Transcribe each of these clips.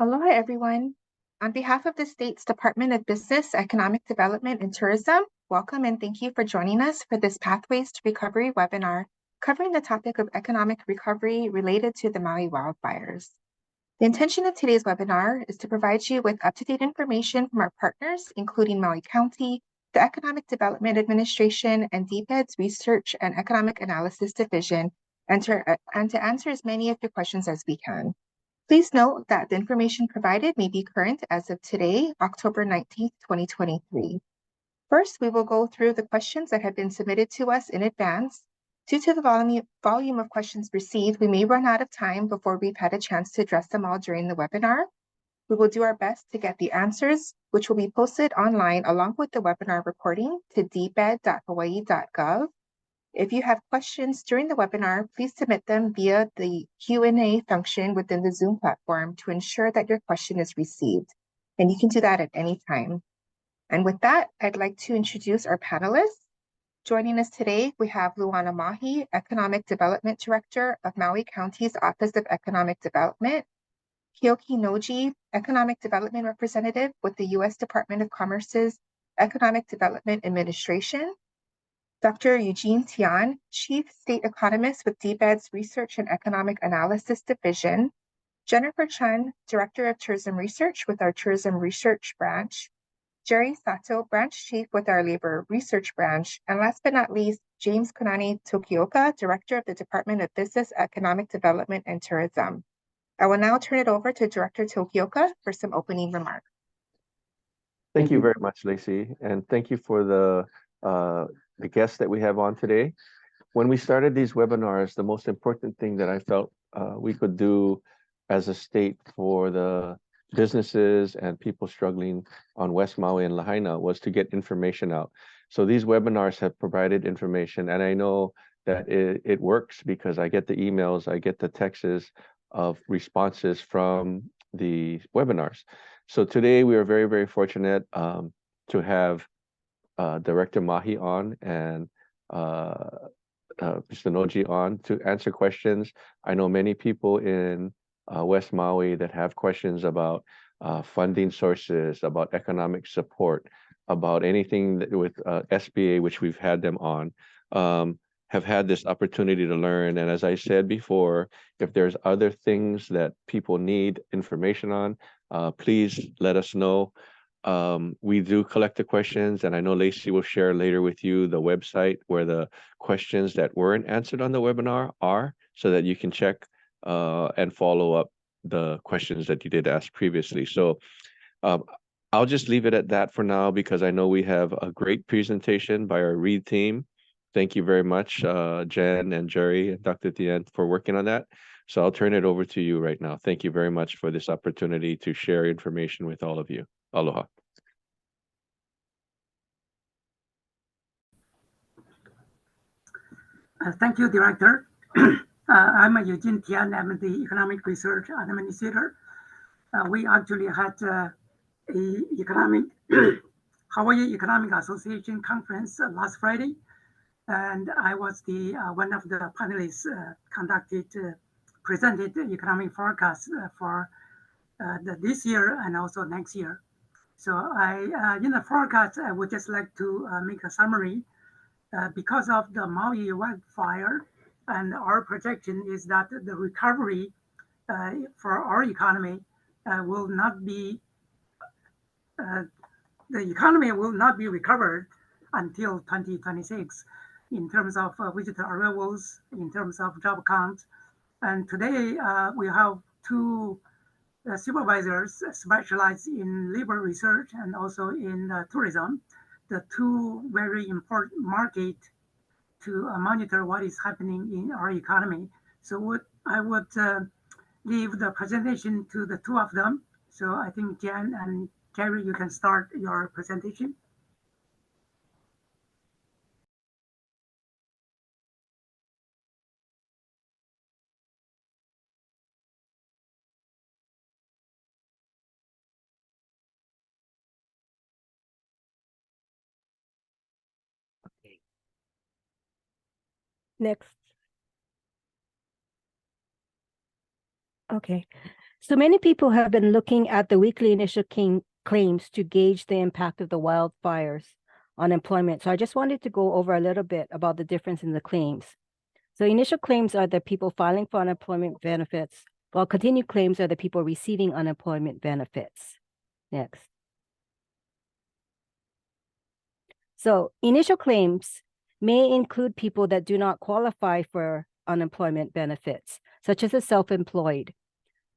Aloha, everyone. On behalf of the state's Department of Business, Economic Development, and Tourism, welcome and thank you for joining us for this Pathways to Recovery webinar covering the topic of economic recovery related to the Maui wildfires. The intention of today's webinar is to provide you with up-to-date information from our partners, including Maui County, the Economic Development Administration, and DBEDT's Research and Economic Analysis Division, and to answer as many of your questions as we can. Please note that the information provided may be current as of today, October 19th, 2023. First, we will go through the questions that have been submitted to us in advance. Due to the volume of questions received, we may run out of time before we've had a chance to address them all during the webinar. We will do our best to get the answers, which will be posted online along with the webinar recording to dbed.hawaii.gov. If you have questions during the webinar, please submit them via the Q&A function within the Zoom platform to ensure that your question is received. And you can do that at any time. And with that, I'd like to introduce our panelists. Joining us today, we have Luana Mahi, Economic Development Director of Maui County's Office of Economic Development, Keoki Noji, Economic Development Representative with the U.S. Department of Commerce's Economic Development Administration, Dr. Eugene Tian, Chief State Economist with DBEDT's Research and Economic Analysis Division, Jennifer Chun, Director of Tourism Research with our Tourism Research Branch, Jeri Sato, Branch Chief with our Labor Research Branch, and last but not least, James Kunane Tokioka, Director of the Department of Business, Economic Development, and Tourism. I will now turn it over to Director Tokioka for some opening remarks. Thank you very much, Lacey, and thank you for the guests that we have on today. When we started these webinars, the most important thing that I felt we could do as a state for the businesses and people struggling on West Maui and Lahaina was to get information out. So these webinars have provided information, and I know that it works because I get the emails, I get the texts of responses from the webinars. So today we are very, very fortunate to have Director Mahi on and Mr. Noji on to answer questions. I know many people in West Maui that have questions about funding sources, about economic support, about anything that with SBA, which we've had them on, have had this opportunity to learn. And as I said before, if there's other things that people need information on, please let us know. We do collect the questions, and I know Lacey will share later with you the website where the questions that weren't answered on the webinar are, so that you can check and follow up the questions that you did ask previously. So I'll just leave it at that for now because I know we have a great presentation by our READ team. Thank you very much, Jen and Jeri and Dr. Tian for working on that. So I'll turn it over to you right now. Thank you very much for this opportunity to share information with all of you. Aloha. Thank you, Director. I'm Eugene Tian. I'm the Economic Research Administrator. We actually had a Hawaii Economic Association conference last Friday, and I was the one of the panelists presented the economic forecast for this year and also next year. So in the forecast, I would just like to make a summary. Because of the Maui wildfire, and our projection is that the recovery for our economy will not be, the economy will not be recovered until 2026 in terms of visitor arrivals, in terms of job count. And today we have two supervisors specialized in labor research and also in tourism, the two very important market to monitor what is happening in our economy. So I would leave the presentation to the two of them. So I think Jen and Jeri, you can start your presentation. Next. Okay, So many people have been looking at the weekly initial claims to gauge the impact of the wildfires on employment. So I just wanted to go over a little bit about the difference in the claims. So initial claims are the people filing for unemployment benefits, while continued claims are the people receiving unemployment benefits. Next. So initial claims may include people that do not qualify for unemployment benefits, such as the self-employed,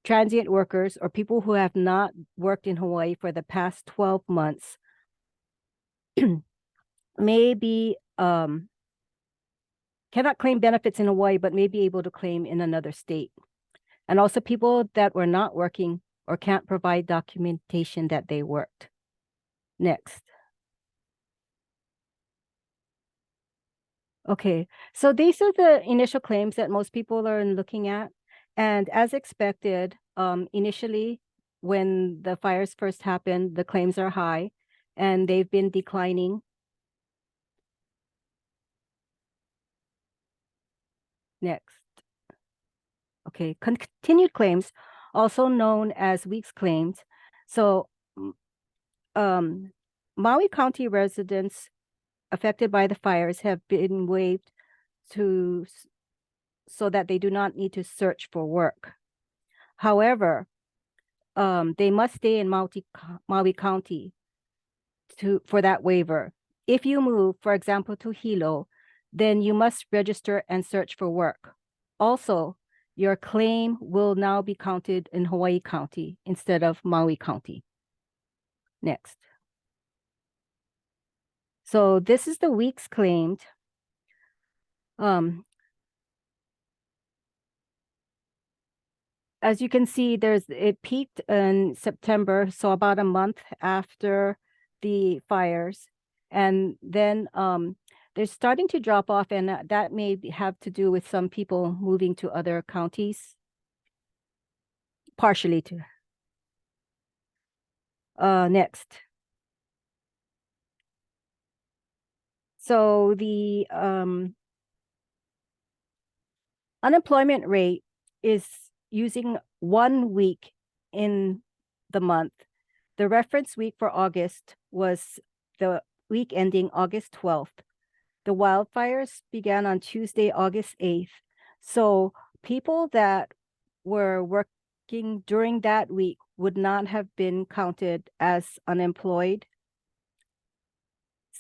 transient workers, or people who have not worked in Hawaii for the past 12 months may be cannot claim benefits in Hawaii, but may be able to claim in another state. And also people that were not working or can't provide documentation that they worked. Next. Okay, so these are the initial claims that most people are looking at. And as expected, initially, when the fires first happened, the claims are high and they've been declining. Next. Okay, continued claims, also known as weeks claims. So Maui County residents affected by the fires have been waived so that they do not need to search for work. However, they must stay in Maui County for that waiver. If you move, for example, to Hilo, then you must register and search for work. Also, your claim will now be counted in Hawaii County instead of Maui County. Next. So this is the weeks claimed. As you can see, it peaked in September, so about a month after the fires. And then they're starting to drop off, and that may have to do with some people moving to other counties, partially to. Next. So the unemployment rate is using 1 week in the month. The reference week for August was the week ending August 12th. The wildfires began on Tuesday, August 8th. So people that were working during that week would not have been counted as unemployed.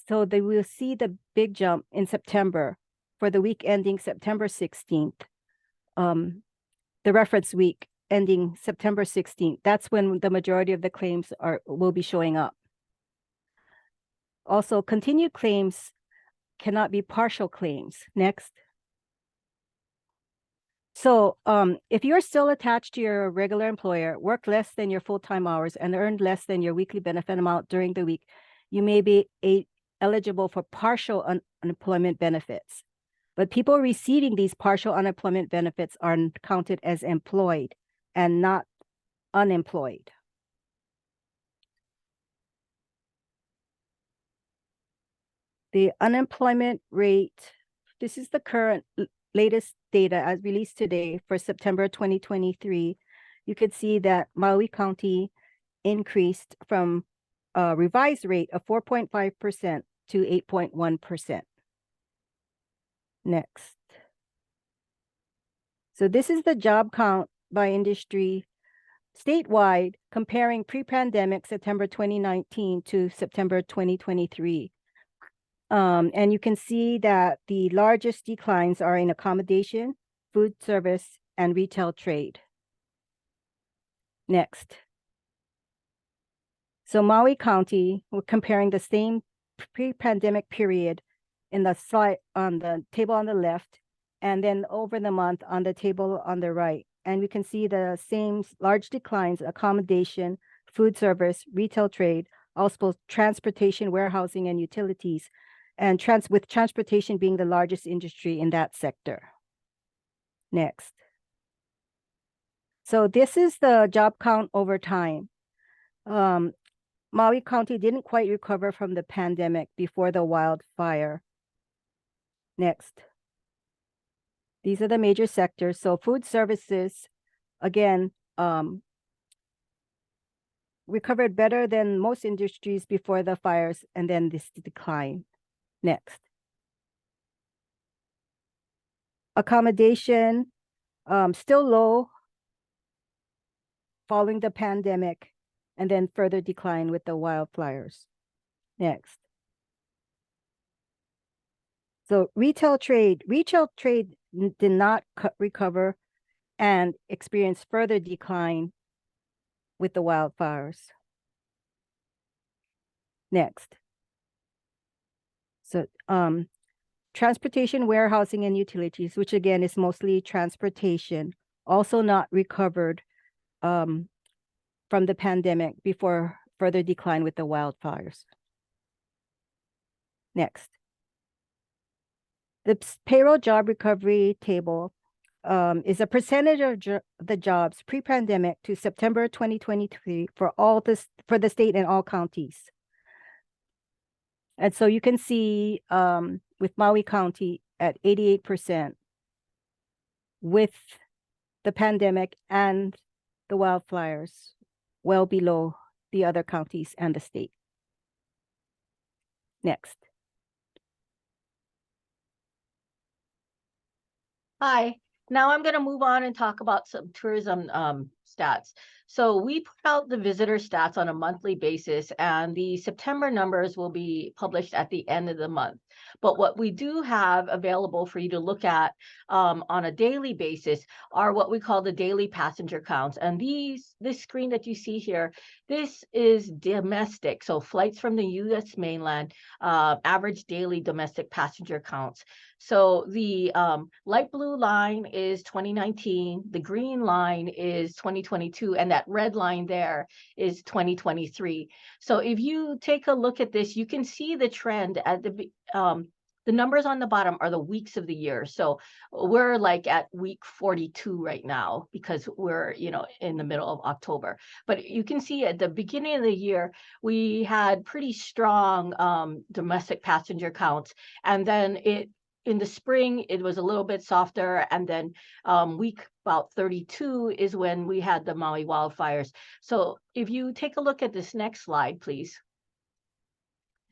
So they will see the big jump in September for the week ending September 16th. The reference week ending September 16th. That's when the majority of the claims will be showing up. Also, continued claims cannot be partial claims. Next. So if you're still attached to your regular employer, work less than your full-time hours, and earned less than your weekly benefit amount during the week, you may be eligible for partial unemployment benefits. But people receiving these partial unemployment benefits are counted as employed and not unemployed. The unemployment rate, this is the current latest data as released today for September 2023. You could see that Maui County increased from a revised rate of 4.5% to 8.1%. Next. So this is the job count by industry statewide, comparing pre-pandemic September 2019 to September 2023. And you can see that the largest declines are in accommodation, food service, and retail trade. Next. So Maui County, we're comparing the same pre-pandemic period in the slide on the table on the left, and then over the month on the table on the right. And we can see the same large declines, accommodation, food service, retail trade, also transportation, warehousing, and utilities, and with transportation being the largest industry in that sector. Next. So this is the job count over time. Maui County didn't quite recover from the pandemic before the wildfire. Next. These are the major sectors. So food services, again, recovered better than most industries before the fires, and then this decline. Next. Accommodation, still low following the pandemic, and then further decline with the wildfires. Next. So retail trade did not recover and experienced further decline with the wildfires. Next. So transportation, warehousing, and utilities, which again is mostly transportation, also not recovered from the pandemic before further decline with the wildfires. Next. The payroll job recovery table is a percentage of the jobs pre-pandemic to September 2023 for the state and all counties. And so you can see with Maui County at 88% with the pandemic and the wildfires, well below the other counties and the state. Next. Hi, now I'm going to move on and talk about some tourism stats. So we put out the visitor stats on a monthly basis, and the September numbers will be published at the end of the month. But what we do have available for you to look at on a daily basis are what we call the daily passenger counts. And this screen that you see here, this is domestic. So flights from the U.S. mainland, average daily domestic passenger counts. So the light blue line is 2019, the green line is 2022, and that red line there is 2023. So if you take a look at this, you can see the trend at the numbers on the bottom are the weeks of the year. So we're like at week 42 right now because we're, in the middle of October. But you can see at the beginning of the year, we had pretty strong domestic passenger counts. And then in the spring, it was a little bit softer. And then week about 32 is when we had the Maui wildfires. So if you take a look at this next slide, please.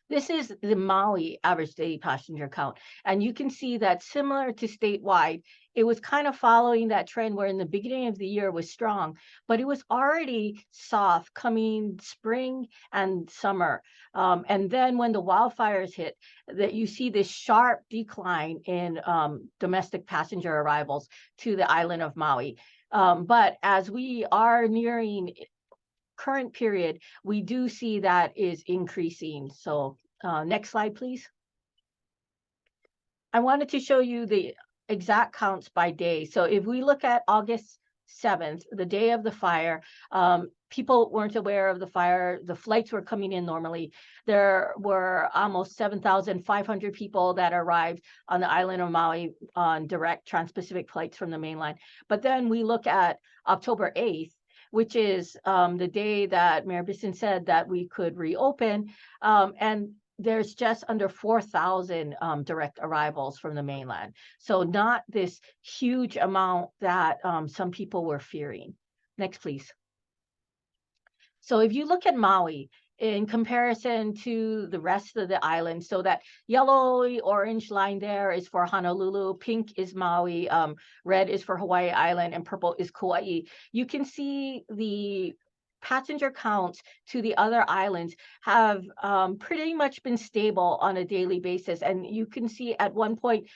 This is the Maui average daily passenger count. And you can see that similar to statewide, it was kind of following that trend where in the beginning of the year was strong, but it was already soft coming spring and summer. And then when the wildfires hit, that you see this sharp decline in domestic passenger arrivals to the island of Maui. But as we are nearing current period, we do see that is increasing. So next slide, please. I wanted to show you the exact counts by day. So if we look at August 7th, the day of the fire, people weren't aware of the fire. The flights were coming in normally. There were almost 7,500 people that arrived on the island of Maui on direct trans-Pacific flights from the mainland. But then we look at October 8th, which is the day that Mayor Bisson said that we could reopen. And there's just under 4,000 direct arrivals from the mainland. So not this huge amount that some people were fearing. Next, please. So if you look at Maui, in comparison to the rest of the island, so that yellow orange line there is for Honolulu, pink is Maui, red is for Hawaii Island, and purple is Kauai. You can see the passenger counts to the other islands have pretty much been stable on a daily basis. And you can see at one point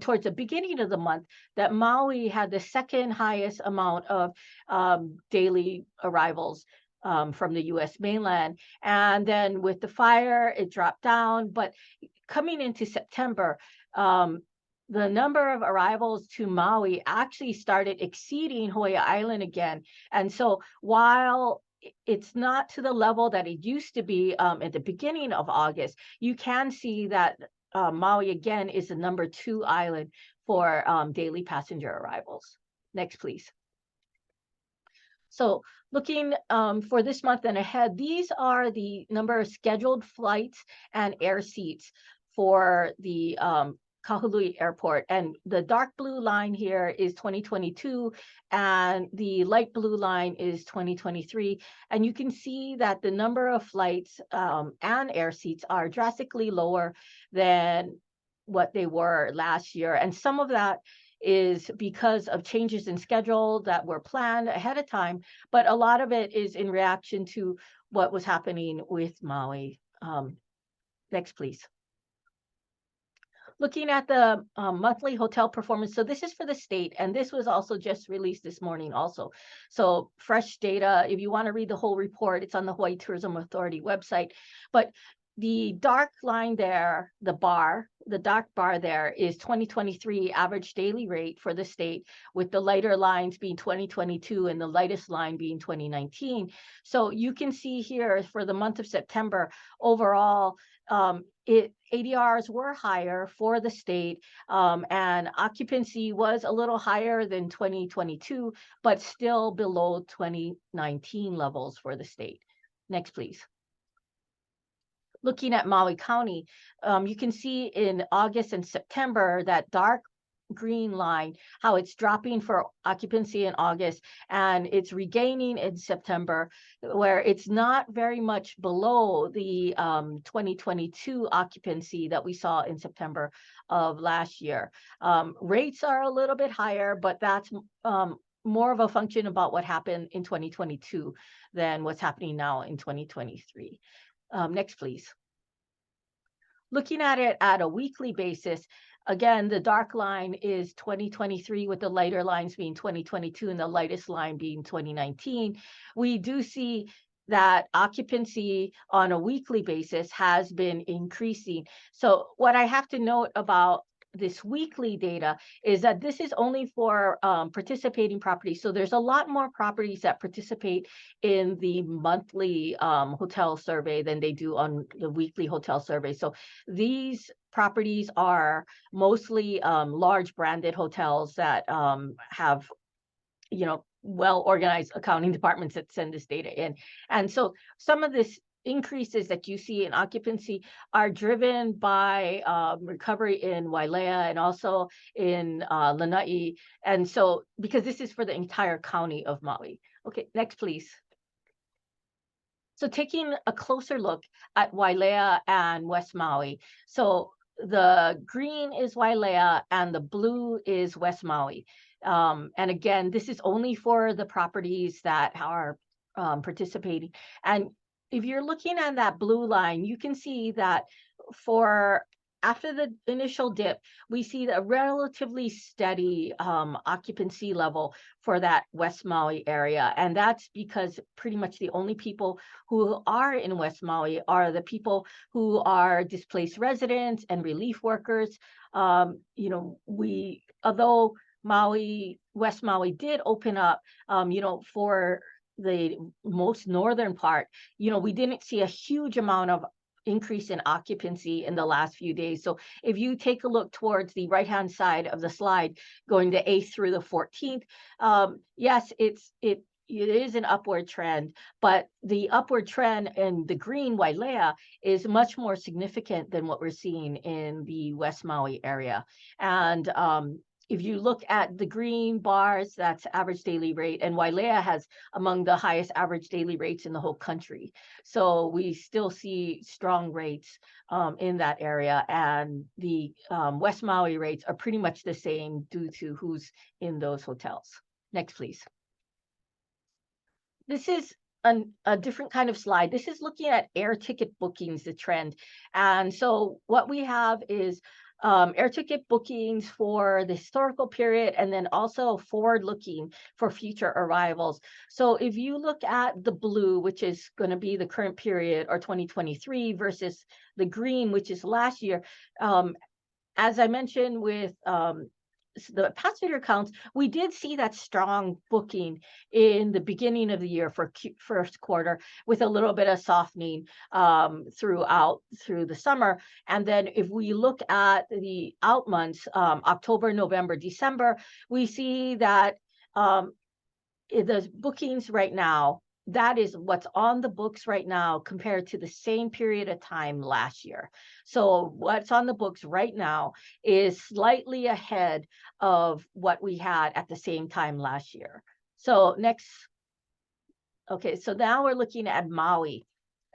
towards the beginning of the month that Maui had the second highest amount of daily arrivals from the U.S. mainland. And then with the fire, it dropped down. But coming into September, the number of arrivals to Maui actually started exceeding Hawaii Island again. And so while it's not to the level that it used to be at the beginning of August, you can see that Maui again is the number 2 island for daily passenger arrivals. Next, please. So looking for this month and ahead, these are the number of scheduled flights and air seats for the Kahului Airport. And the dark blue line here is 2022, and the light blue line is 2023. And you can see that the number of flights and air seats are drastically lower than what they were last year. And some of that is because of changes in schedule that were planned ahead of time, but a lot of it is in reaction to what was happening with Maui. Next, please. Looking at the monthly hotel performance. So this is for the state, and this was also just released this morning also. So fresh data, if you want to read the whole report, it's on the Hawaii Tourism Authority website. But the dark line there, the dark bar there is 2023 average daily rate for the state, with the lighter lines being 2022 and the lightest line being 2019. So you can see here for the month of September, overall, ADRs were higher for the state, and occupancy was a little higher than 2022, but still below 2019 levels for the state. Next, please. Looking at Maui County, you can see in August and September that dark green line, how it's dropping for occupancy in August and it's regaining in September, where it's not very much below the 2022 occupancy that we saw in September of last year. Rates are a little bit higher, but that's more of a function about what happened in 2022 than what's happening now in 2023. Next, please. Looking at it at a weekly basis, again, the dark line is 2023 with the lighter lines being 2022 and the lightest line being 2019. We do see that occupancy on a weekly basis has been increasing. So what I have to note about this weekly data is that this is only for participating properties. So there's a lot more properties that participate in the monthly hotel survey than they do on the weekly hotel survey. So these properties are mostly large branded hotels that have, you know, well-organized accounting departments that send this data in. And so some of this increases that you see in occupancy are driven by recovery in Wailea and also in Lanai. And so, because this is for the entire county of Maui. Okay, next, please. So taking a closer look at Wailea and West Maui. So the green is Wailea and the blue is West Maui. And again, this is only for the properties that are participating. And if you're looking at that blue line, you can see that for after the initial dip, we see a relatively steady occupancy level for that West Maui area. And that's because pretty much the only people who are in West Maui are the people who are displaced residents and relief workers. You know, although West Maui did open up, you know, for the most northern part, you know, we didn't see a huge amount of increase in occupancy in the last few days. So if you take a look towards the right-hand side of the slide, going the 8th through the 14th, yes, it is an upward trend, but the upward trend in the green Wailea is much more significant than what we're seeing in the West Maui area. And if you look at the green bars, that's average daily rate, and Wailea has among the highest average daily rates in the whole country. So we still see strong rates in that area, and the West Maui rates are pretty much the same due to who's in those hotels. Next, please. This is a different kind of slide. This is looking at air ticket bookings, the trend. And so what we have is air ticket bookings for the historical period, and then also forward looking for future arrivals. So if you look at the blue, which is going to be the current period or 2023 versus the green, which is last year, as I mentioned with the passenger counts, we did see that strong booking in the beginning of the year for first quarter, with a little bit of softening through the summer. And then if we look at the out months, October, November, December, we see that the bookings right now, that is what's on the books right now compared to the same period of time last year. So what's on the books right now is slightly ahead of what we had at the same time last year. So next. Okay, so now we're looking at Maui.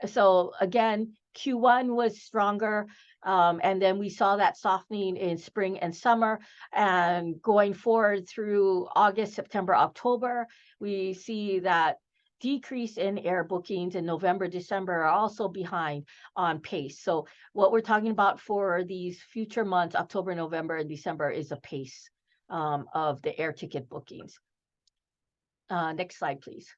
So again, Q1 was stronger, and then we saw that softening in spring and summer, and going forward through August, September, October, we see that decrease in air bookings in November, December are also behind on pace. So what we're talking about for these future months, October, November, and December, is a pace of the air ticket bookings. Next slide, please.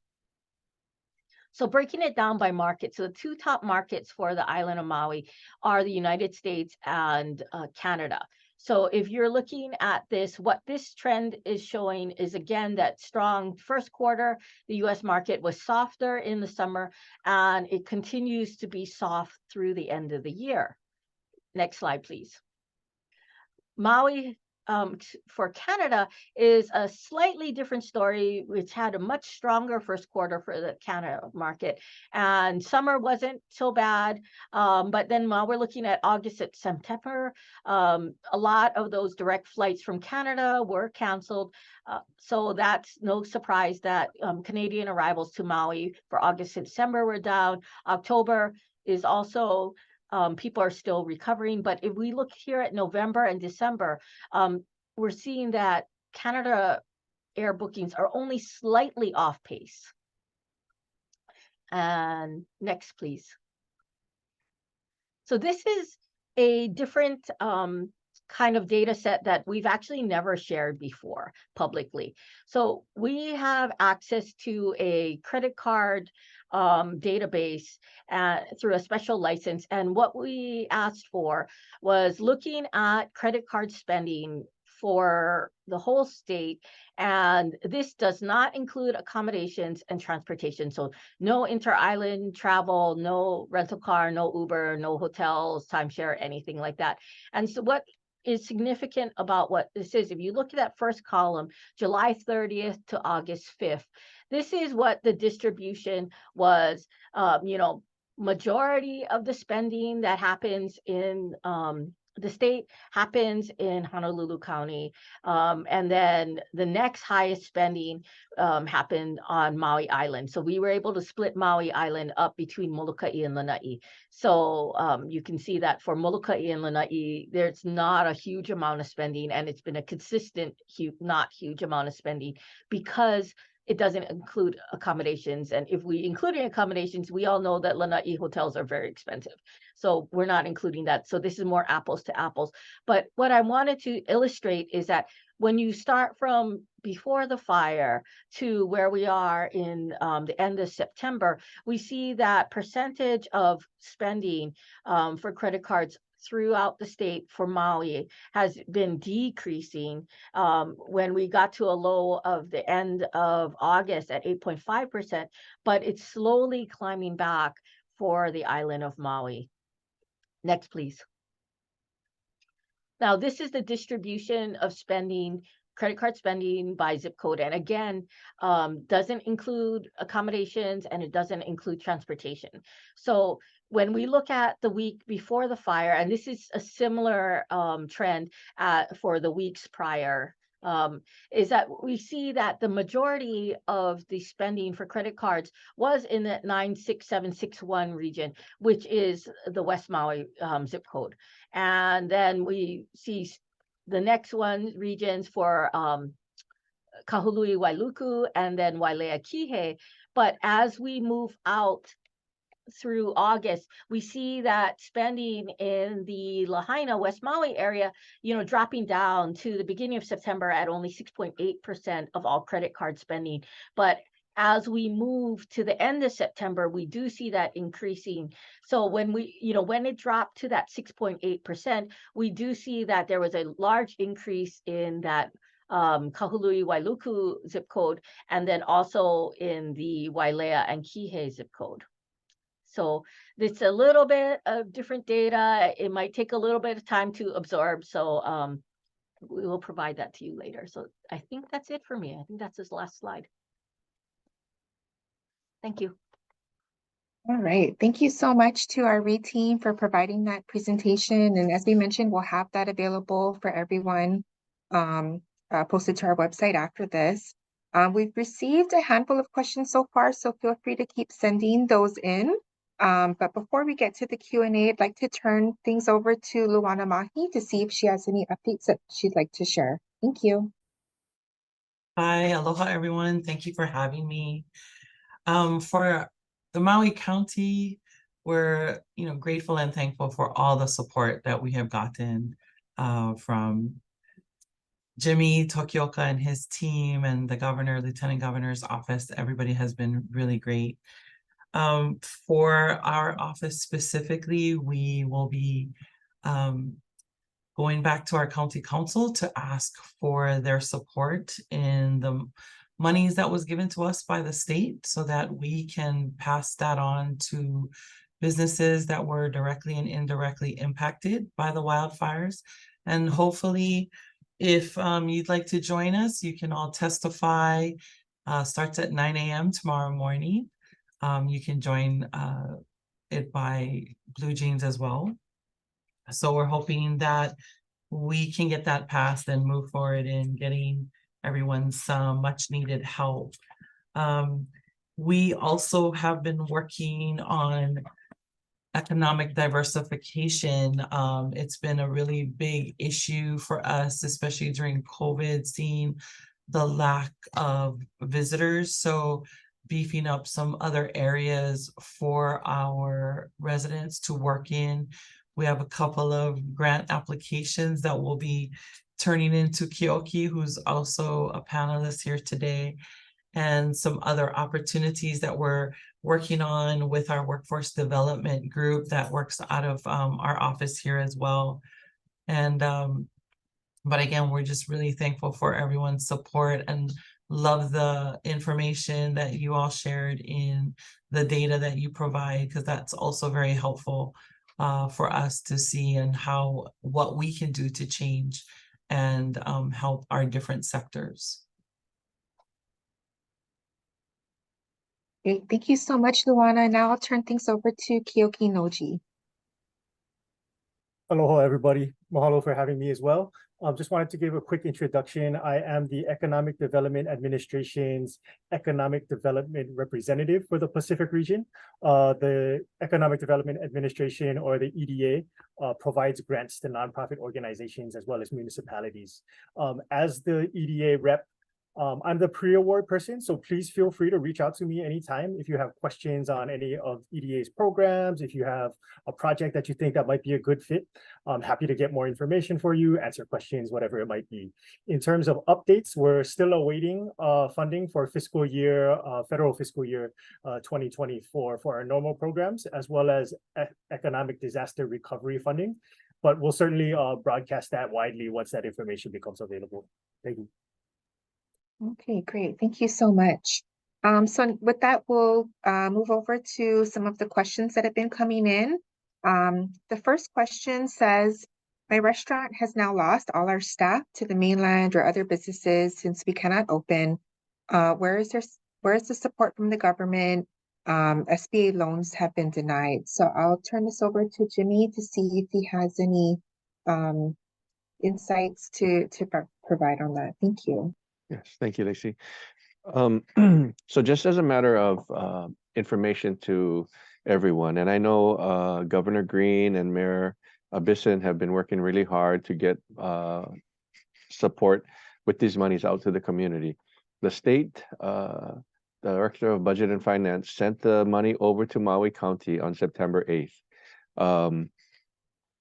So breaking it down by market, so the two top markets for the island of Maui are the United States and Canada. So if you're looking at this, what this trend is showing is, again, that strong first quarter, the US market was softer in the summer, and it continues to be soft through the end of the year. Next slide, please. Maui, for Canada, is a slightly different story, which had a much stronger first quarter for the Canada market, and summer wasn't so bad. But then while we're looking at August and September, a lot of those direct flights from Canada were canceled. So that's no surprise that Canadian arrivals to Maui for August and December were down. October is also people are still recovering. But if we look here at November and December, we're seeing that Canada air bookings are only slightly off pace. And next, please. So this is a different kind of data set that we've actually never shared before publicly. So we have access to a credit card database through a special license. And what we asked for was looking at credit card spending for the whole state. And this does not include accommodations and transportation. So no inter-island travel, no rental car, no Uber, no hotels, timeshare, anything like that. And so what is significant about what this is, if you look at that first column, July 30th to August 5th, this is what the distribution was. Majority of the spending that happens in the state happens in Honolulu County. And then the next highest spending happened on Maui Island. So we were able to split Maui Island up between Molokai and Lanai. So you can see that for Molokai and Lanai, there's not a huge amount of spending, and it's been a consistent, not huge amount of spending, because it doesn't include accommodations. And if we include accommodations, we all know that Lanai hotels are very expensive. So we're not including that. So this is more apples to apples. But what I wanted to illustrate is that when you start from before the fire to where we are in the end of September, we see that percentage of spending for credit cards throughout the state for Maui has been decreasing. When we got to a low of the end of August at 8.5%, but it's slowly climbing back for the island of Maui. Next, please. Now, this is the distribution of spending, credit card spending by zip code. And again, doesn't include accommodations, and it doesn't include transportation. So when we look at the week before the fire, and this is a similar trend for the weeks prior, is that we see that the majority of the spending for credit cards was in the 96761 region, which is the West Maui zip code. And then we see the next one regions for Kahului Wailuku and then Wailea Kihei. But as we move out through August, we see that spending in the Lahaina, West Maui area, dropping down to the beginning of September at only 6.8% of all credit card spending. But as we move to the end of September, we do see that increasing. So when when it dropped to that 6.8%, we do see that there was a large increase in that Kahului Wailuku zip code, and then also in the Wailea and Kihei zip code. So it's a little bit of different data. It might take a little bit of time to absorb. So we will provide that to you later. So I think that's it for me. I think that's his last slide. Thank you. All right. Thank you so much to our READ team for providing that presentation. And as we mentioned, we'll have that available for everyone posted to our website after this. We've received a handful of questions so far, so feel free to keep sending those in. But before we get to the Q&A, I'd like to turn things over to Luana Mahi to see if she has any updates that she'd like to share. Thank you. Hi, aloha everyone. Thank you for having me. For the Maui County, we're grateful and thankful for all the support that we have gotten from Jimmy Tokioka and his team and the governor, lieutenant governor's office. Everybody has been really great. For our office specifically, we will be going back to our county council to ask for their support in the monies that was given to us by the state so that we can pass that on to businesses that were directly and indirectly impacted by the wildfires. And hopefully, if you'd like to join us, you can all testify. Starts at 9 a.m. tomorrow morning. You can join it by Blue Jeans as well. So we're hoping that we can get that passed and move forward in getting everyone some much needed help. We also have been working on economic diversification. It's been a really big issue for us, especially during COVID, seeing the lack of visitors. So beefing up some other areas for our residents to work in. We have a couple of grant applications that will be turning into Keoki, who's also a panelist here today, and some other opportunities that we're working on with our workforce development group that works out of our office here as well. And but again, we're just really thankful for everyone's support and love the information that you all shared in the data that you provide, because that's also very helpful for us to see and what we can do to change and help our different sectors. Great. Thank you so much, Luana. Now I'll turn things over to Keoki Noji. Aloha, everybody. Mahalo for having me as well. Just wanted to give a quick introduction. I am the Economic Development Administration's Economic Development Representative for the Pacific region. The Economic Development Administration, or the EDA, provides grants to nonprofit organizations as well as municipalities. As the EDA rep, I'm the pre-award person, so please feel free to reach out to me anytime if you have questions on any of EDA's programs. If you have a project that you think that might be a good fit, I'm happy to get more information for you, answer questions, whatever it might be. In terms of updates, we're still awaiting funding for federal fiscal year 2024 for our normal programs, as well as economic disaster recovery funding. But we'll certainly broadcast that widely once that information becomes available. Thank you. Okay, great. Thank you so much. So with that, we'll move over to some of the questions that have been coming in. The first question says, my restaurant has now lost all our staff to the mainland or other businesses since we cannot open. Where is the support from the government? SBA loans have been denied. So I'll turn this over to Jimmy to see if he has any insights to provide on that. Thank you. Yes, thank you, Lacey. So just as a matter of information to everyone, and I know Governor Green and Mayor Bisson have been working really hard to get support with these monies out to the community. The state Director of Budget and Finance sent the money over to Maui County on September 8th.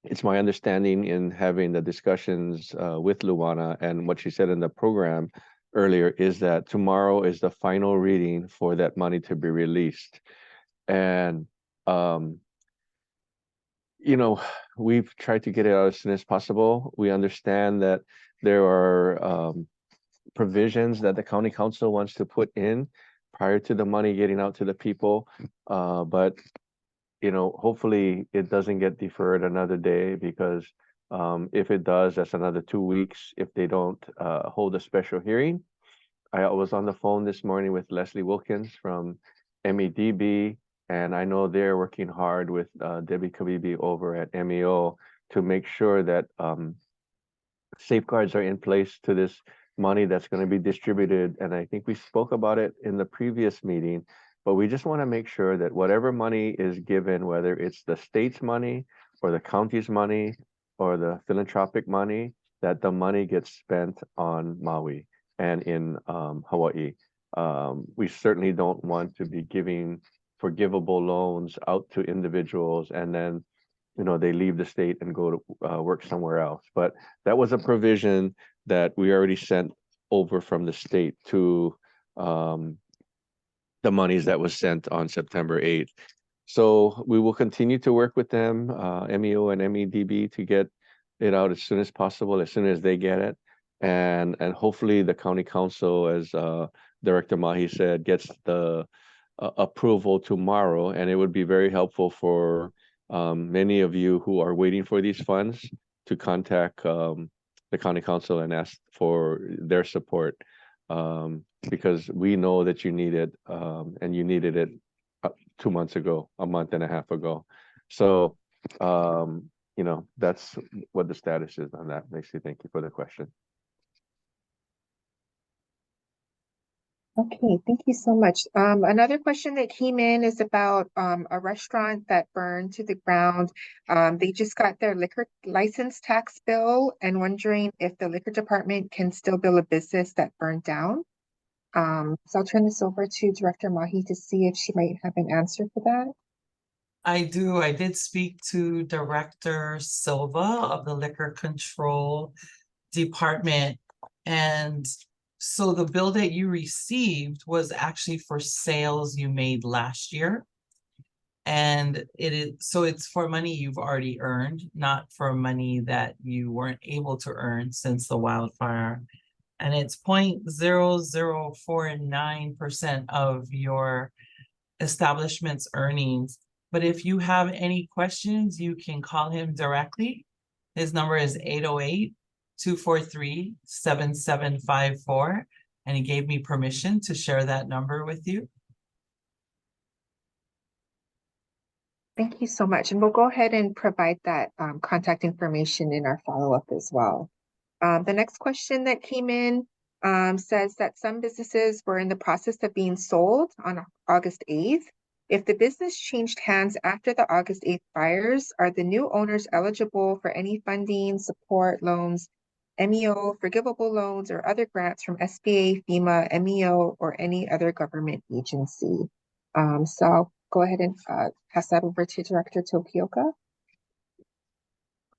It's my understanding in having the discussions with Luana, and what she said in the program earlier is that tomorrow is the final reading for that money to be released. And we've tried to get it out as soon as possible. We understand that there are provisions that the county council wants to put in prior to the money getting out to the people, but hopefully it doesn't get deferred another day, because if it does, that's another 2 weeks if they don't hold a special hearing. I was on the phone this morning with Leslie Wilkins from MEDB, and I know they're working hard with Debbie Kabibi over at MEO to make sure that safeguards are in place to this money that's going to be distributed. And I think we spoke about it in the previous meeting, but we just want to make sure that whatever money is given, whether it's the state's money or the county's money or the philanthropic money, that the money gets spent on Maui and in Hawaii. We certainly don't want to be giving forgivable loans out to individuals and then they leave the state and go to work somewhere else. But that was a provision that we already sent over from the state to the monies that was sent on September 8th. So we will continue to work with them, MEO and MEDB, to get it out as soon as possible, as soon as they get it. And hopefully the county council, as Director Mahi said, gets the approval tomorrow. And it would be very helpful for many of you who are waiting for these funds to contact the county council and ask for their support, because we know that you need it, and you needed it 2 months ago, a month and a half ago. So, that's what the status is on that. Lacey, thank you for the question. Okay, thank you so much. Another question that came in is about a restaurant that burned to the ground. They just got their liquor license tax bill and wondering if the liquor department can still bill a business that burned down. So I'll turn this over to Director Mahi to see if she might have an answer for that. I do. I did speak to Director Silva of the Liquor Control Department. And so the bill that you received was actually for sales you made last year. And it's for money you've already earned, not for money that you weren't able to earn since the wildfire. And it's 0.0049% of your establishment's earnings. But if you have any questions, you can call him directly. His number is 808-243-7754. And he gave me permission to share that number with you. Thank you so much. And we'll go ahead and provide that contact information in our follow-up as well. The next question that came in says that some businesses were in the process of being sold on August 8th. If the business changed hands after the August 8th fires, are the new owners eligible for any funding, support, loans, MEO, forgivable loans, or other grants from SBA, FEMA, MEO, or any other government agency? So I'll go ahead and pass that over to Director Tokioka.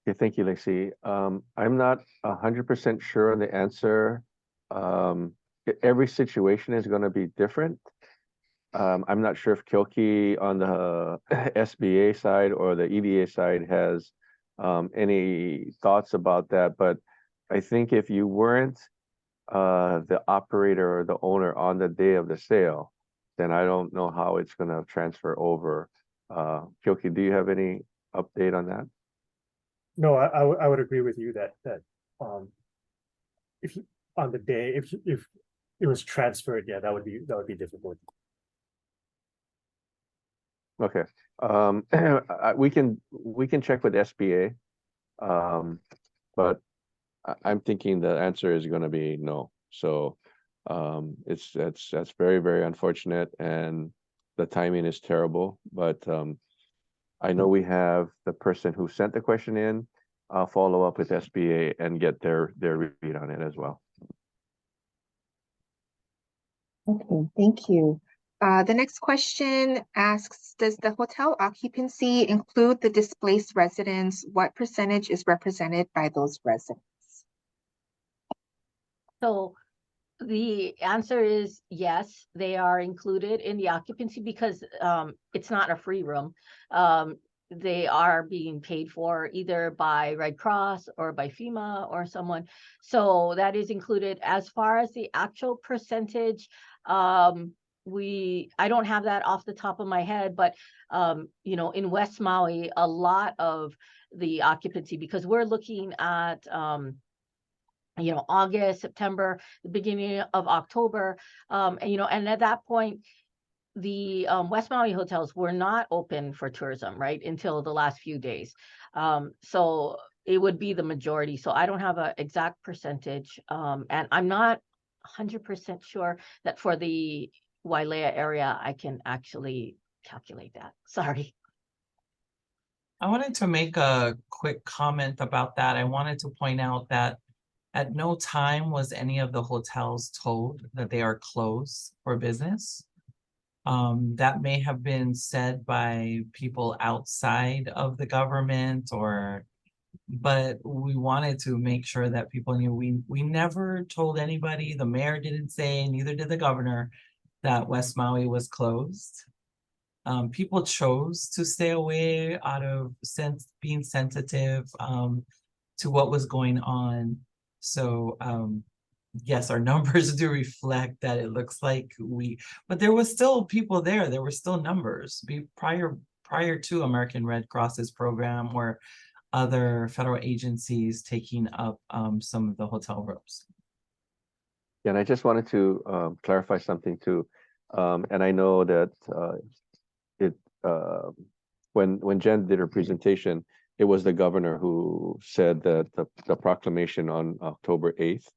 Okay, thank you, Lexi. I'm not 100% sure on the answer. Every situation is going to be different. I'm not sure if Keoki on the SBA side or the EDA side has any thoughts about that, but I think if you weren't the operator or the owner on the day of the sale, then I don't know how it's going to transfer over. Keoki, do you have any update on that? No, I would agree with you that if on the day if it was transferred, yeah, that would be difficult. Okay, we can check with SBA, but I'm thinking the answer is going to be no. So that's very, very unfortunate, and the timing is terrible. But I know we have the person who sent the question in. I'll follow up with SBA and get their read on it as well. Okay, thank you. The next question asks, does the hotel occupancy include the displaced residents? What percentage is represented by those residents? So the answer is yes, they are included in the occupancy because it's not a free room. They are being paid for either by Red Cross or by FEMA or someone. So that is included. As far as the actual percentage, I don't have that off the top of my head, but in West Maui, a lot of the occupancy, because we're looking at August, September, the beginning of October, and at that point, the West Maui hotels were not open for tourism, right, until the last few days. So it would be the majority. So I don't have an exact percentage, and I'm not 100% sure that for the Wailea area, I can actually calculate that. Sorry. I wanted to make a quick comment about that. I wanted to point out that at no time was any of the hotels told that they are closed for business. That may have been said by people outside of the government, but we wanted to make sure that people knew we never told anybody, the mayor didn't say, neither did the governor, that West Maui was closed. People chose to stay away out of being sensitive to what was going on. So yes, our numbers do reflect that it looks like but there was still people there. There were still numbers prior to American Red Cross's program or other federal agencies taking up some of the hotel rooms. Yeah, and I just wanted to clarify something too. And I know that when Jen did her presentation, it was the governor who said that the proclamation on October 8th.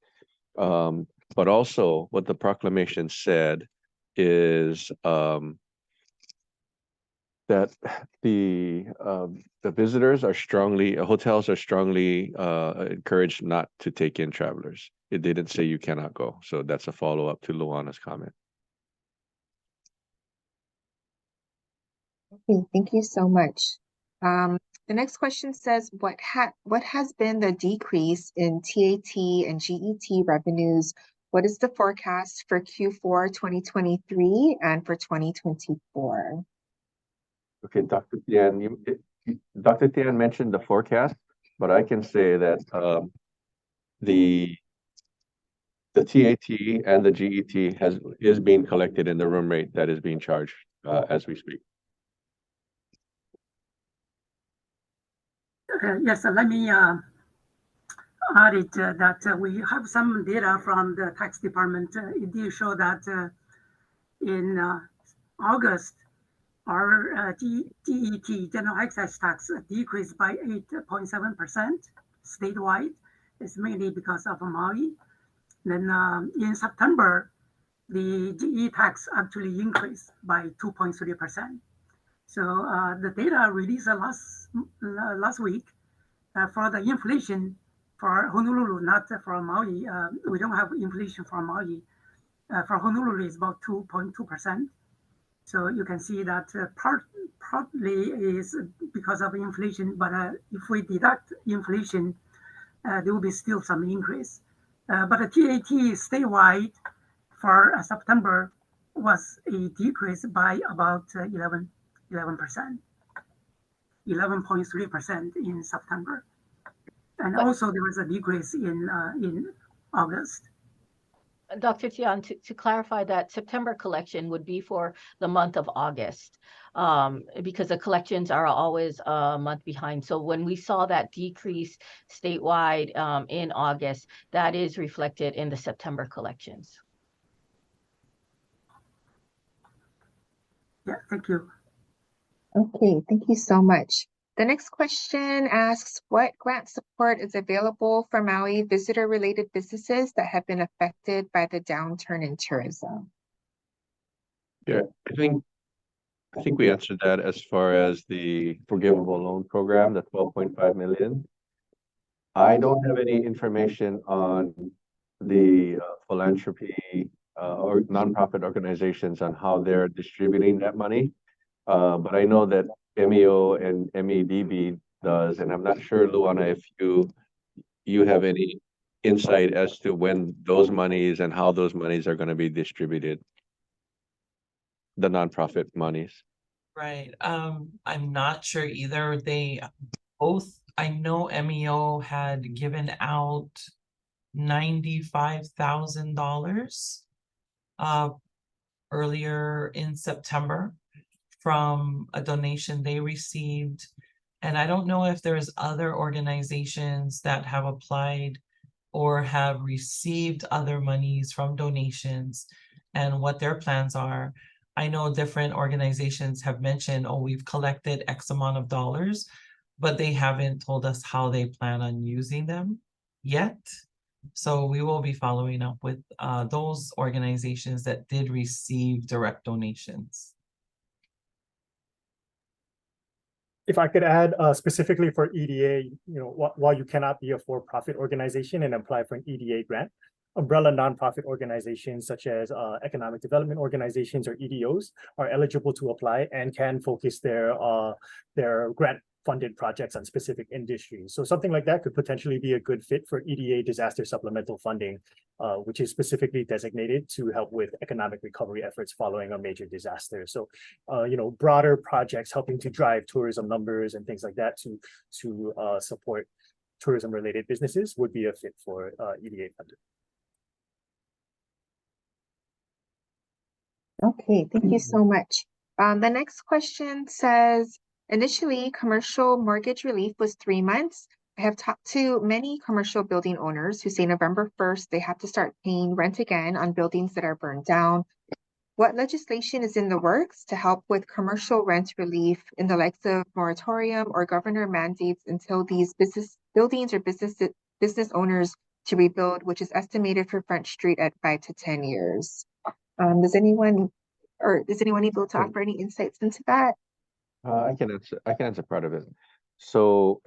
But also what the proclamation said is that the visitors are hotels are strongly encouraged not to take in travelers. It didn't say you cannot go. So that's a follow-up to Luana's comment. Okay, thank you so much. The next question says, what has been the decrease in TAT and GET revenues? What is the forecast for Q4 2023 and for 2024? Okay, Dr. Tian, Dr. Tian mentioned the forecast, but I can say that the TAT and the GET is being collected in the room rate that is being charged as we speak. Yes, let me add it that we have some data from the tax department. It did show that in August, our DET, general excise tax, decreased by 8.7% statewide. It's mainly because of Maui. Then in September, the GE tax actually increased by 2.3%. So the data released last week for the inflation for Honolulu, not for Maui. We don't have inflation for Maui. For Honolulu, it's about 2.2%. So you can see that partly is because of inflation, but if we deduct inflation, there will be still some increase. But the TAT statewide for September was a decrease by about 11%, 11.3% in September. And also there was a decrease in August. Dr. Tian, to clarify that September collection would be for the month of August, because the collections are always a month behind. So when we saw that decrease statewide in August, that is reflected in the September collections. Yeah, thank you. Okay, thank you so much. The next question asks, what grant support is available for Maui visitor-related businesses that have been affected by the downturn in tourism? Yeah, I think we answered that as far as the forgivable loan program, the 12.5 million. I don't have any information on the philanthropy or nonprofit organizations on how they're distributing that money. But I know that MEO and MEDB does, and I'm not sure, Luana, if you have any insight as to when those monies and how those monies are going to be distributed, the nonprofit monies. Right. I'm not sure either. They both, I know MEO had given out $95,000 earlier in September from a donation they received. And I don't know if there's other organizations that have applied or have received other monies from donations and what their plans are. I know different organizations have mentioned, oh, we've collected X amount of dollars, but they haven't told us how they plan on using them yet. So we will be following up with those organizations that did receive direct donations. If I could add specifically for EDA, while you cannot be a for-profit organization and apply for an EDA grant, umbrella nonprofit organizations such as economic development organizations or EDOs are eligible to apply and can focus their grant funded projects on specific industries. So something like that could potentially be a good fit for EDA disaster supplemental funding, which is specifically designated to help with economic recovery efforts following a major disaster. So, broader projects helping to drive tourism numbers and things like that to support tourism related businesses would be a fit for EDA funding. Okay, thank you so much. The next question says, initially, commercial mortgage relief was 3 months. I have talked to many commercial building owners who say November 1st, they have to start paying rent again on buildings that are burned down. What legislation is in the works to help with commercial rent relief in the likes of moratorium or governor mandates until these buildings or business owners to rebuild, which is estimated for Front Street at 5 to 10 years? Is anyone able to offer any insights into that? I can answer part of it. So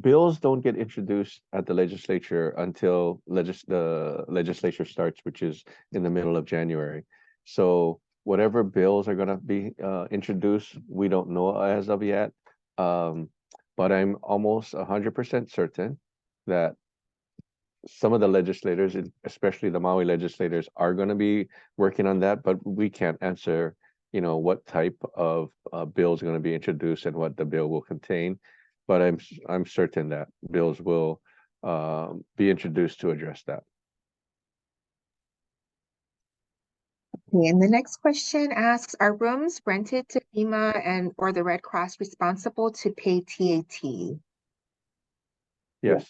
bills don't get introduced at the legislature until the legislature starts, which is in the middle of January. So whatever bills are going to be introduced, we don't know as of yet. But I'm almost 100% certain that some of the legislators, especially the Maui legislators, are going to be working on that, but we can't answer, what type of bill is going to be introduced and what the bill will contain. But I'm certain that bills will be introduced to address that. Okay, and the next question asks, are rooms rented to FEMA or the Red Cross responsible to pay TAT? Yes.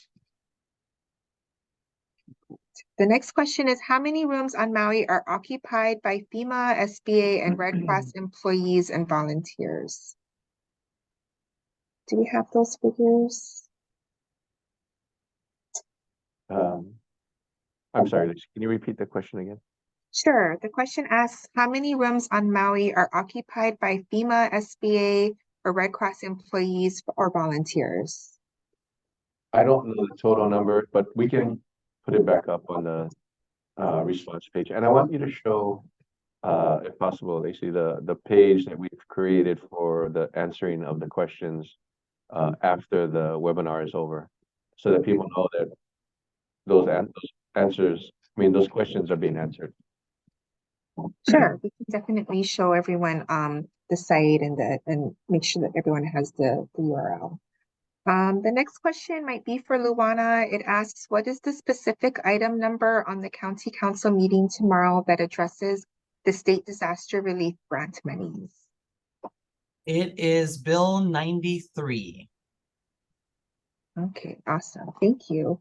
The next question is, how many rooms on Maui are occupied by FEMA, SBA, and Red Cross employees and volunteers? Do we have those figures? I'm sorry, Lisa, can you repeat the question again? Sure. The question asks, how many rooms on Maui are occupied by FEMA, SBA, or Red Cross employees or volunteers? I don't know the total number, but we can put it back up on the response page. And I want you to show, if possible, Lacey, the page that we've created for the answering of the questions after the webinar is over, so that people know that those answers, those questions are being answered. Sure, we can definitely show everyone the site and make sure that everyone has the URL. The next question might be for Luana. It asks, what is the specific item number on the County Council meeting tomorrow that addresses the state disaster relief grant monies? It is Bill 93. Okay, awesome. Thank you.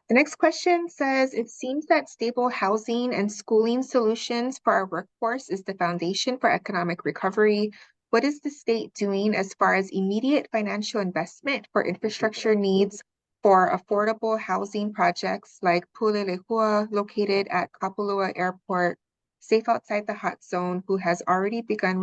The next question says, it seems that stable housing and schooling solutions for our workforce is the foundation for economic recovery. What is the state doing as far as immediate financial investment for infrastructure needs for affordable housing projects like Pulelehua, located at Kapalua Airport, safe outside the hot zone, who has already begun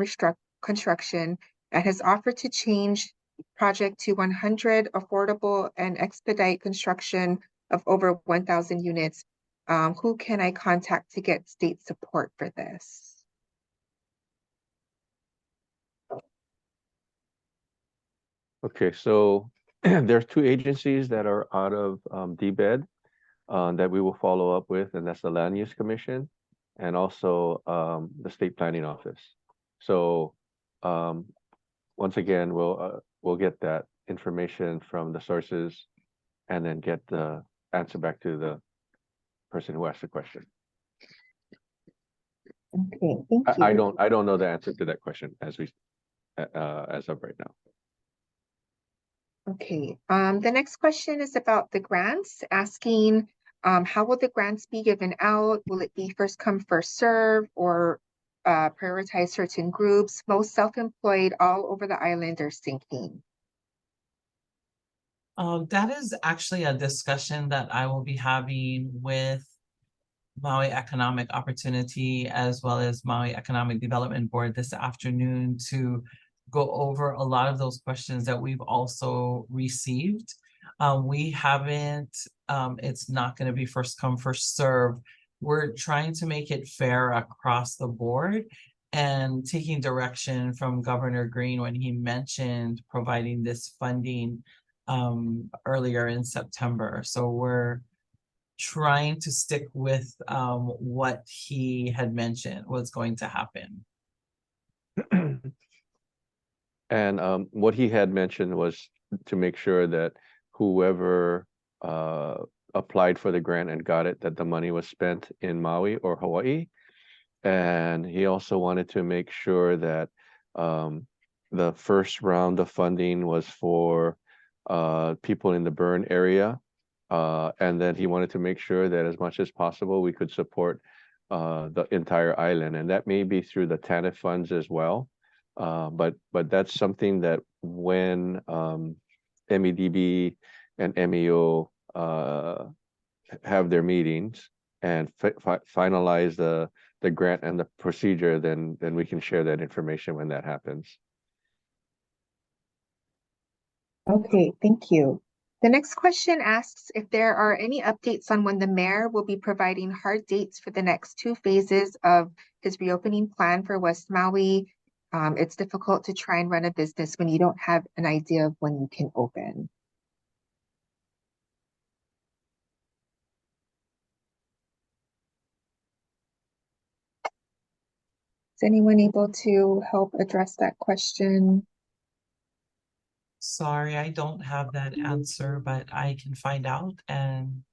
construction and has offered to change project to 100 affordable and expedite construction of over 1,000 units. Who can I contact to get state support for this? Okay, so there's 2 agencies that are out of DBED that we will follow up with, and that's the Land Use Commission and also the State Planning Office. So once again, we'll get that information from the sources and then get the answer back to the person who asked the question. Okay, thank you. I don't know the answer to that question as of right now. Okay, the next question is about the grants, asking how will the grants be given out? Will it be first come, first serve, or prioritize certain groups. Most self-employed all over the island are sinking. That is actually a discussion that I will be having with Maui Economic Opportunity as well as Maui Economic Development Board this afternoon to go over a lot of those questions that we've also received. We haven't, it's not going to be first come, first serve. We're trying to make it fair across the board and taking direction from Governor Green when he mentioned providing this funding earlier in September. So we're trying to stick with what he had mentioned was going to happen. And what he had mentioned was to make sure that whoever applied for the grant and got it, that the money was spent in Maui or Hawaii. And he also wanted to make sure that the first round of funding was for people in the burn area. And then he wanted to make sure that as much as possible, we could support the entire island. And that may be through the TANF funds as well. But that's something that when MEDB and MEO have their meetings and finalize the grant and the procedure, then we can share that information when that happens. Okay, thank you. The next question asks if there are any updates on when the mayor will be providing hard dates for the next 2 phases of his reopening plan for West Maui. It's difficult to try and run a business when you don't have an idea of when you can open. Is anyone able to help address that question? Sorry, I don't have that answer, but I can find out and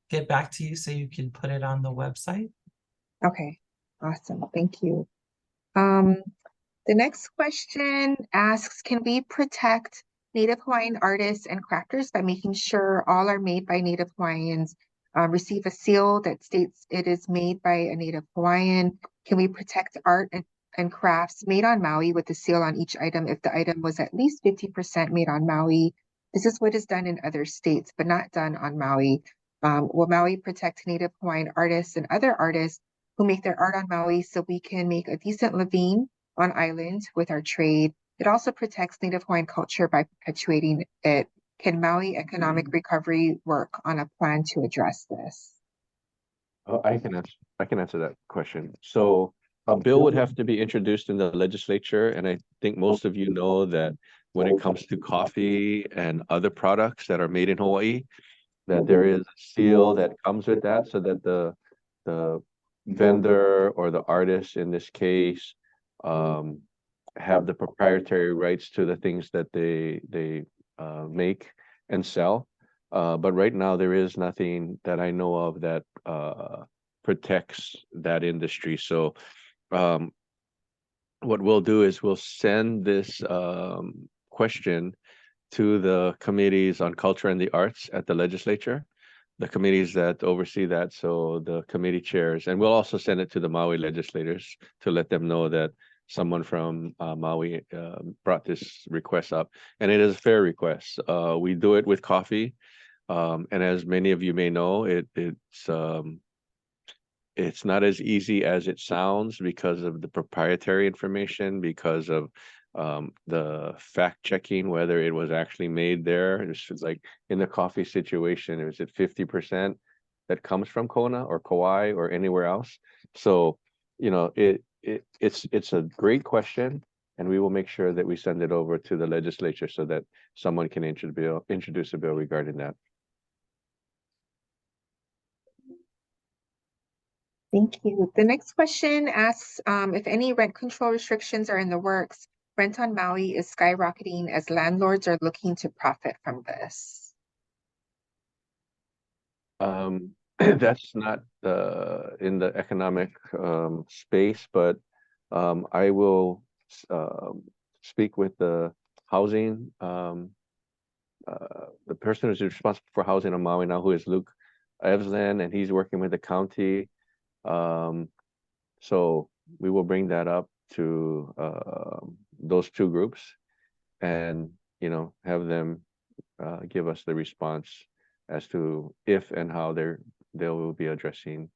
get back to you so you can put it on the website. Okay, awesome. Thank you. The next question asks, can we protect Native Hawaiian artists and crafters by making sure all are made by Native Hawaiians receive a seal that states it is made by a Native Hawaiian? Can we protect art and crafts made on Maui with a seal on each item if the item was at least 50% made on Maui? This is what is done in other states, but not done on Maui. Will Maui protect Native Hawaiian artists and other artists who make their art on Maui so we can make a decent living on island with our trade? It also protects Native Hawaiian culture by perpetuating it. Can Maui economic recovery work on a plan to address this? I can answer that question. So a bill would have to be introduced in the legislature, and I think most of you know that when it comes to coffee and other products that are made in Hawaii, that there is a seal that comes with that, so that the vendor or the artist in this case have the proprietary rights to the things that they make and sell. But right now there is nothing that I know of that protects that industry. So what we'll do is we'll send this question to the committees on culture and the arts at the legislature, the committees that oversee that. So the committee chairs, and we'll also send it to the Maui legislators to let them know that someone from Maui brought this request up, and it is a fair request. We do it with coffee, and as many of you may know, it's not as easy as it sounds because of the proprietary information, because of the fact checking whether it was actually made there. It's like in the coffee situation, is it 50% that comes from Kona or Kauai or anywhere else? So, you know, it's a great question, and we will make sure that we send it over to the legislature so that someone can introduce a bill regarding that. Thank you. The next question asks if any rent control restrictions are in the works. Rent on Maui is skyrocketing as landlords are looking to profit from this. That's not in the economic space, but I will speak with the housing, the person who's responsible for housing on Maui now, who is Luke Evsland, and he's working with the county. So we will bring that up to those two groups, and have them give us the response as to if and how they will be addressing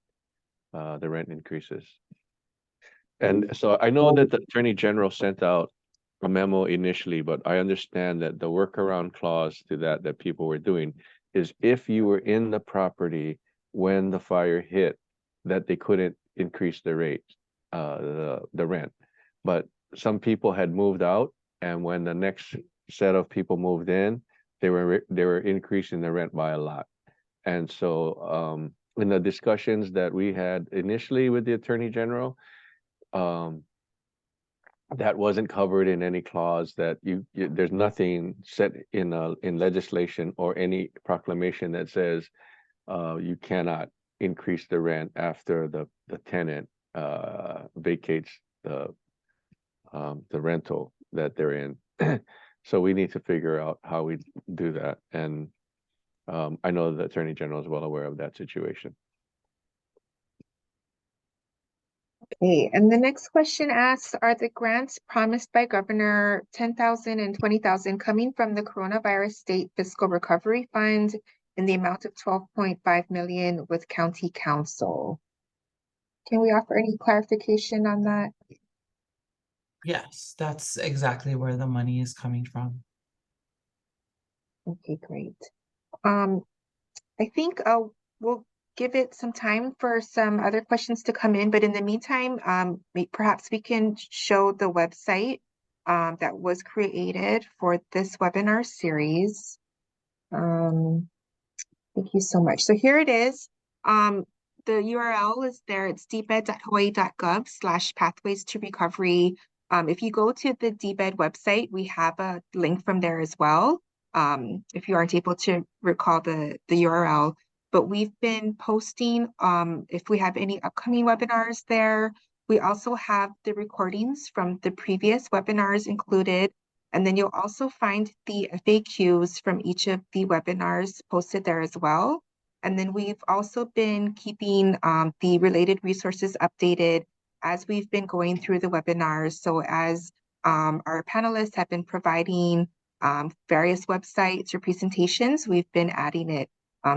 the rent increases. And so I know that the Attorney General sent out a memo initially, but I understand that the workaround clause to that people were doing is if you were in the property when the fire hit, that they couldn't increase the rate, the rent. But some people had moved out, and when the next set of people moved in, they were increasing the rent by a lot. And so in the discussions that we had initially with the Attorney General, that wasn't covered in any clause, that there's nothing set in legislation or any proclamation that says you cannot increase the rent after the tenant vacates the rental that they're in. So we need to figure out how we do that. And I know the Attorney General is well aware of that situation. Okay, and the next question asks, are the grants promised by Governor 10,000 and 20,000 coming from the Coronavirus State Fiscal Recovery Fund in the amount of 12.5 million with County Council? Can we offer any clarification on that? Yes, that's exactly where the money is coming from. Okay, great. I think we'll give it some time for some other questions to come in, but in the meantime, perhaps we can show the website that was created for this webinar series. Thank you so much. So here it is. The URL is there. It's dbed.hawaii.gov/pathways to recovery. If you go to the DBED website, we have a link from there as well. If you aren't able to recall the URL, but we've been posting if we have any upcoming webinars there. We also have the recordings from the previous webinars included, and then you'll also find the FAQs from each of the webinars posted there as well. And then we've also been keeping the related resources updated as we've been going through the webinars. So as our panelists have been providing various websites or presentations, we've been adding it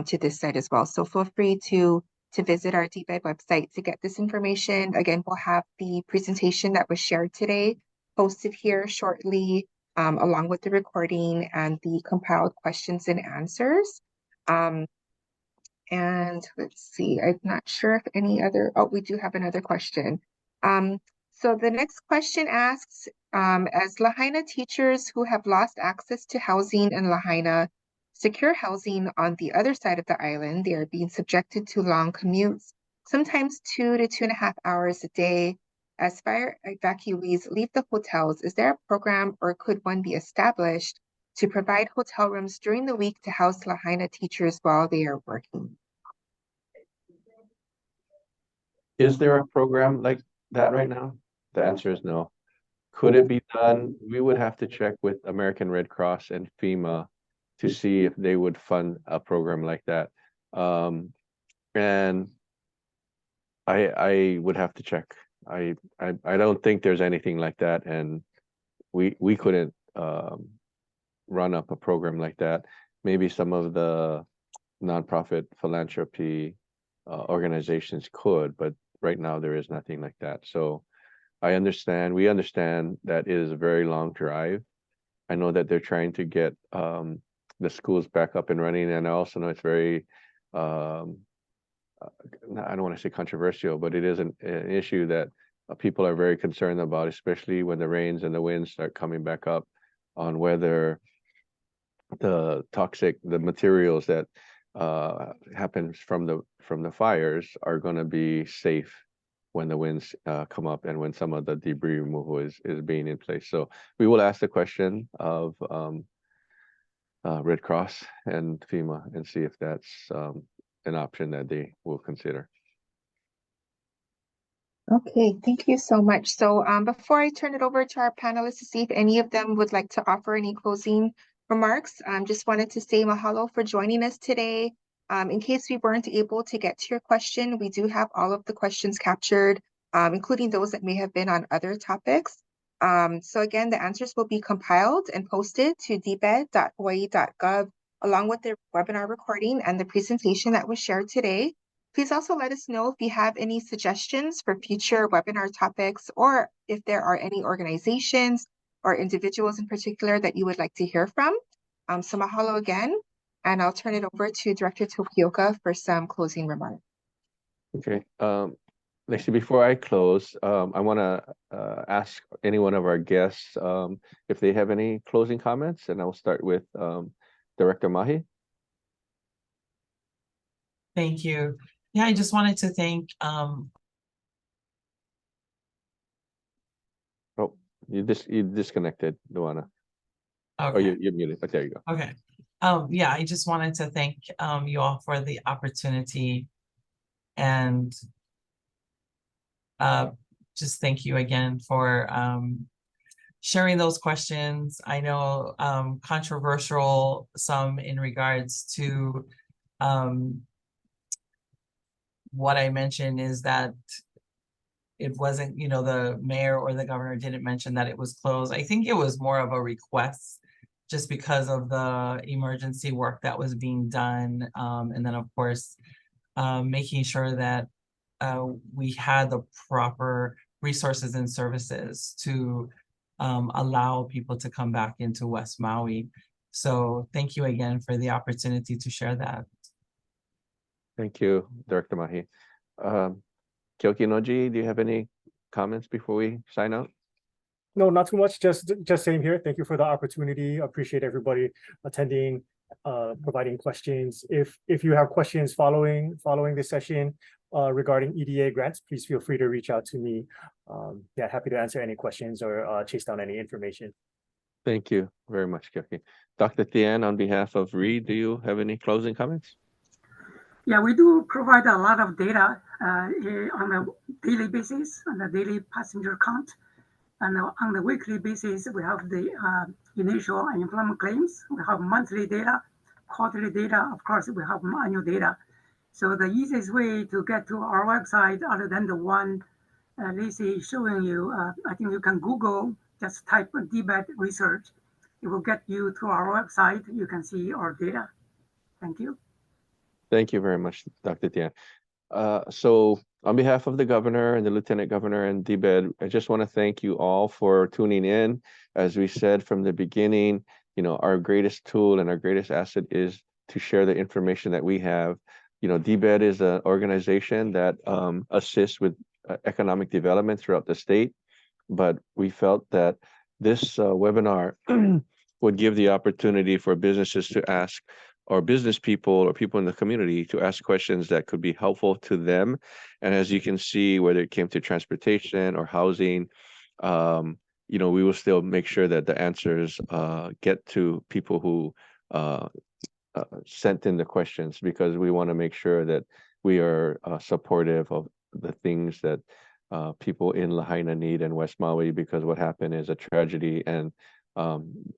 to this site as well. So feel free to visit our DBED website to get this information. Again, we'll have the presentation that was shared today posted here shortly, along with the recording and the compiled questions and answers. And let's see, I'm not sure if any other, we do have another question. So the next question asks, as Lahaina teachers who have lost access to housing in Lahaina secure housing on the other side of the island, they are being subjected to long commutes, sometimes 2 to 2.5 hours a day. As fire evacuees leave the hotels, is there a program or could one be established to provide hotel rooms during the week to house Lahaina teachers while they are working? Is there a program like that right now? The answer is no. Could it be done? We would have to check with American Red Cross and FEMA to see if they would fund a program like that. And I would have to check. I don't think there's anything like that, and we couldn't run up a program like that. Maybe some of the nonprofit philanthropy organizations could, but right now there is nothing like that. So we understand that it is a very long drive. I know that they're trying to get the schools back up and running, and I also know it's very I don't want to say controversial, but it is an issue that people are very concerned about, especially when the rains and the winds start coming back up, on whether the materials that happens from the fires are going to be safe when the winds come up and when some of the debris removal is being in place. So we will ask the question of Red Cross and FEMA and see if that's an option that they will consider. Okay, thank you so much. So before I turn it over to our panelists to see if any of them would like to offer any closing remarks, just wanted to say mahalo for joining us today. In case we weren't able to get to your question, we do have all of the questions captured including those that may have been on other topics. So again, the answers will be compiled and posted to dbed.hawaii.gov along with the webinar recording and the presentation that was shared today. Please also let us know if you have any suggestions for future webinar topics, or if there are any organizations or individuals in particular that you would like to hear from. So mahalo again, and I'll turn it over to Director Tokioka for some closing remarks. Okay. Actually, before I close, I want to ask any one of our guests if they have any closing comments, and I will start with Director Mahi. Thank you. Yeah, I just wanted to thank Oh, you disconnected, Luana. Oh, okay. you're muted. Oh, there you go. Okay. Yeah, I just wanted to thank you all for the opportunity, and just thank you again for sharing those questions. I know controversial, some in regards to what I mentioned is that it wasn't, you know, the mayor or the governor didn't mention that it was closed. I think it was more of a request just because of the emergency work that was being done. And then of course, making sure that we had the proper resources and services to allow people to come back into West Maui. So thank you again for the opportunity to share that. Thank you, Director Mahi. Keoki, Noji, do you have any comments before we sign out? No, not too much. Just same here. Thank you for the opportunity. Appreciate everybody attending, providing questions. If you have questions following this session regarding EDA grants, please feel free to reach out to me. Yeah, happy to answer any questions or chase down any information. Thank you very much, Keoki. Dr. Tian, on behalf of READ, do you have any closing comments? Yeah, we do provide a lot of data on a daily basis, on the daily passenger count. And on the weekly basis, we have the initial unemployment claims. We have monthly data, quarterly data. Of course, we have annual data. So the easiest way to get to our website, other than the one Lacey is showing you, I think you can Google, just type DBEDT research. It will get you to our website. You can see our data. Thank you. Thank you very much, Dr. Tian. So on behalf of the governor and the lieutenant governor and DBED, I just want to thank you all for tuning in. As we said from the beginning, you know, our greatest tool and our greatest asset is to share the information that we have. You know, DBED is an organization that assists with economic development throughout the state, but we felt that this webinar would give the opportunity for businesses to ask, or business people or people in the community to ask questions that could be helpful to them. And as you can see, whether it came to transportation or housing, you know, we will still make sure that the answers get to people who sent in the questions, because we want to make sure that we are supportive of the things that people in Lahaina need in West Maui, because what happened is a tragedy, and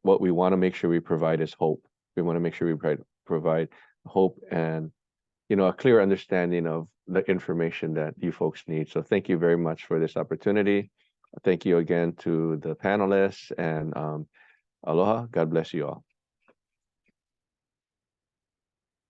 what we want to make sure we provide is hope. We want to make sure we provide hope and, you know, a clear understanding of the information that you folks need. So thank you very much for this opportunity. Thank you again to the panelists, and aloha. God bless you all.